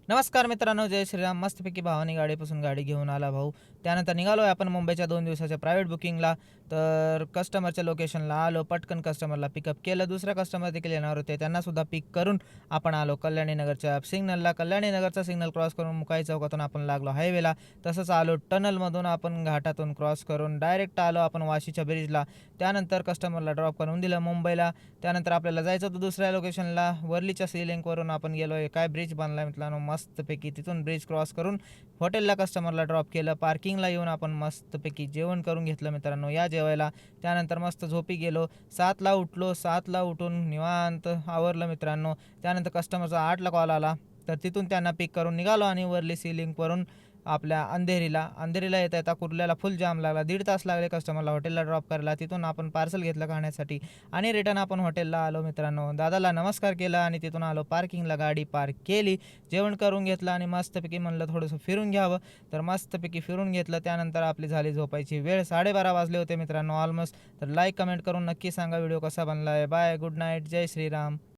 नमस्कार मित्रांनो, जय श्रीराम. मस्तपैकी भावानी गाडीपासून गाडी घेऊन आला भाऊ. त्यानंतर निघालोय आपण मुंबईच्या 2 दिवसाच्या प्रायव्हेट बुकिंगला. तर कस्टमरच्या लोकेशनला आलो. पटकन कस्टमरला पिकअप केलं. दुसरा कस्टमर देखील येणार होते. त्यांनासुद्धा पिक करून आपण आलो कल्याणीनगरच्या सिग्नलला. कल्याणीनगरचा सिग्नल क्रॉस करून मुकाई चौकातून आपण लागलो हायवेला. तसंच आलो टनलमधून आपण घाटातून क्रॉस करून डायरेक्ट आलो आपण वाशीच्या ब्रिजला. त्यानंतर कस्टमरला ड्रॉप करून दिलं मुंबईला. त्यानंतर आपल्याला जायचं होतं दुसऱ्या लोकेशनला. वरलीच्या सी लिंकवरून आपण गेलोय. काय ब्रिज बनलाय मित्रांनो मस्तपैकी. तिथून ब्रिज क्रॉस करून हॉटेलला कस्टमरला ड्रॉप केलं. पार्किंगला येऊन आपण मस्तपैकी जेवण करून घेतलं मित्रांनो. या जेवायला. त्यानंतर मस्त झोपी गेलो. 7ला उठलो. 7ला उठून निवांत आवरलं मित्रांनो. त्यानंतर कस्टमरचा 8ला कॉल आला. तर तिथून त्यांना पिक करून निघालो आणि वरली सी लिंकवरून आपल्या अंधेरीला येता कुर्ल्याला फुल जाम लागला. 1.5 तास लागले कस्टमरला हॉटेलला ड्रॉप करायला. तिथून आपण पार्सल घेतलं खाण्यासाठी आणि रिटर्न आपण हॉटेलला आलो मित्रांनो. दादाला नमस्कार केला आणि तिथून आलो पार्किंगला. गाडी पार्क केली. जेवण करून घेतलं आणि मस्तपैकी म्हणलं थोडंसं फिरून घ्यावं. तर मस्तपैकी फिरून घेतलं. त्यानंतर आपली झाली झोपायची वेळ. 12:30 वाजले होते मित्रांनो ऑलमोस्ट. तर लाईक कमेंट करून नक्की सांगा व्हिडिओ कसा बनला आहे. बाय, गुड नाईट, जय श्रीराम.